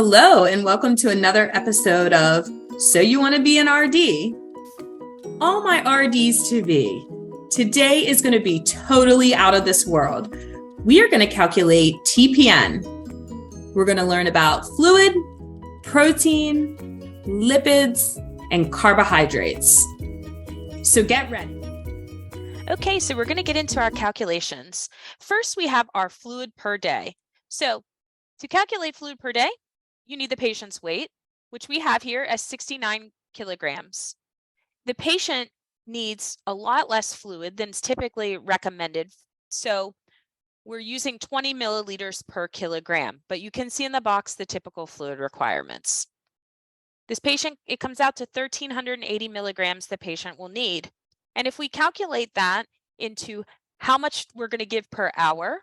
Hello, and welcome to another episode of So You Want to Be an RD? All my RDs to be. Today is going to be totally out of this world. We are going to calculate TPN. We're going to learn about fluid, protein, lipids, and carbohydrates. So get ready. Okay, so we're going to get into our calculations. First, we have our fluid per day. So to calculate fluid per day, you need the patient's weight, which we have here as 69 kilograms. The patient needs a lot less fluid than is typically recommended. So we're using 20 milliliters per kilogram, but you can see in the box the typical fluid requirements. This patient, it comes out to 1,380 milligrams the patient will need. And if we calculate that into how much we're going to give per hour,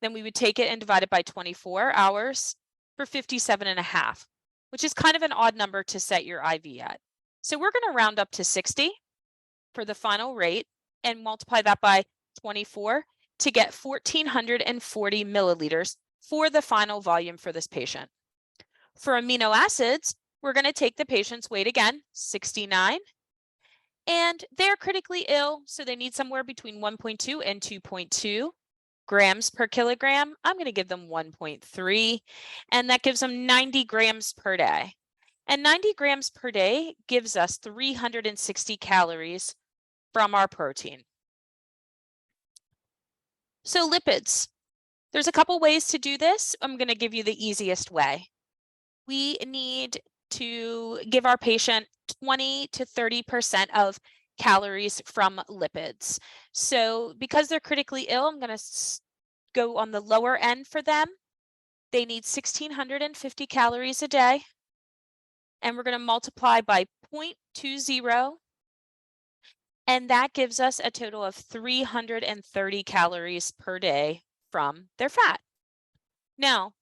then we would take it and divide it by 24 hours for 57.5, which is kind of an odd number to set your IV at. So we're going to round up to 60 for the final rate and multiply that by 24 to get 1,440 milliliters for the final volume for this patient. For amino acids, we're going to take the patient's weight again, 69, and they're critically ill, so they need somewhere between 1.2 and 2.2 grams per kilogram. I'm going to give them 1.3, and that gives them 90 grams per day. And 90 grams per day gives us 360 calories from our protein. So lipids. There's a couple ways to do this. I'm going to give you the easiest way. We need to give our patient 20 to 30% of calories from lipids. So because they're critically ill, I'm going to go on the lower end for them. They need 1,650 calories a day. And we're going to multiply by 0.20. And that gives us a total of 330 calories per day from their fat. Now,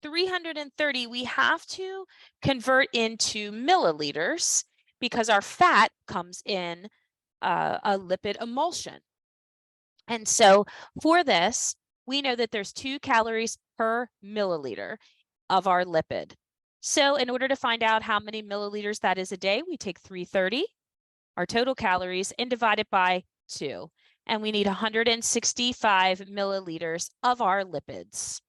330, we have to convert into milliliters because our fat comes in a lipid emulsion. And so for this, we know that there's 2 calories per milliliter of our lipid. So in order to find out how many milliliters that is a day, we take 330, our total calories, and divide it by 2. And we need 165 milliliters of our lipids.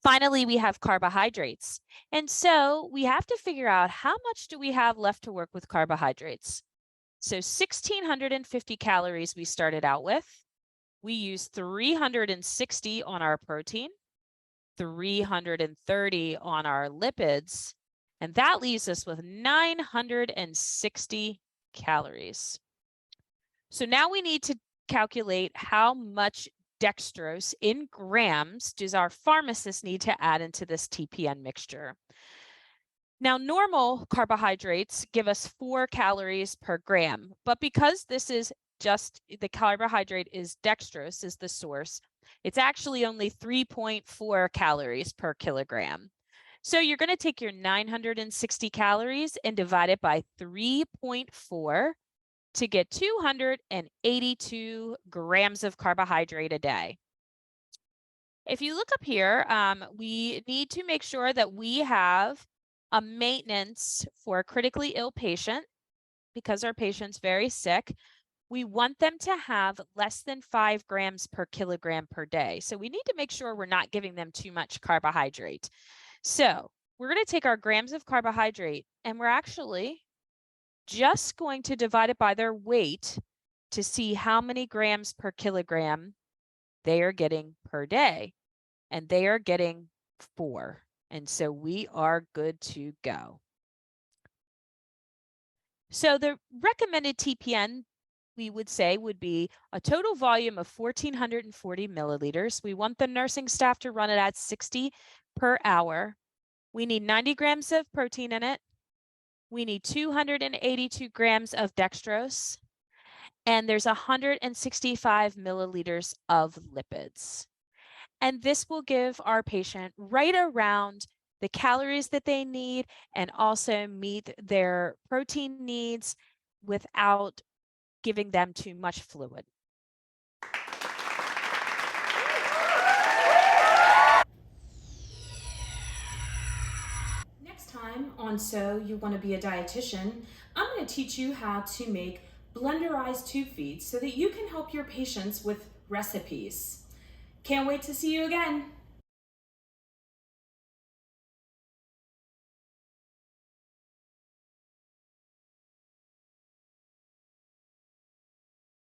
Finally, we have carbohydrates. And so we have to figure out how much do we have left to work with carbohydrates. So 1,650 calories we started out with. We use 360 on our protein, 330 on our lipids, and that leaves us with 960 calories. So now we need to calculate how much dextrose in grams does our pharmacist need to add into this TPN mixture. Now, normal carbohydrates give us 4 calories per gram, but because this is just the carbohydrate is dextrose is the source, it's actually only 3.4 calories per kilogram. So you're going to take your 960 calories and divide it by 3.4 to get 282 grams of carbohydrate a day. If you look up here, we need to make sure that we have a maintenance for a critically ill patient because our patient's very sick. We want them to have less than 5 grams per kilogram per day. So we need to make sure we're not giving them too much carbohydrate. So we're going to take our grams of carbohydrate and we're actually just going to divide it by their weight to see how many grams per kilogram they are getting per day. And they are getting 4. And so we are good to go. So the recommended TPN, we would say, would be a total volume of 1,440 milliliters. We want the nursing staff to run it at 60 per hour. We need 90 grams of protein in it. We need 282 grams of dextrose. And there's 165 milliliters of lipids. And this will give our patient right around the calories that they need and also meet their protein needs without giving them too much fluid. on So You Want to Be a Dietitian, I'm going to teach you how to make blenderized tube feeds so that you can help your patients with recipes. Can't wait to see you again.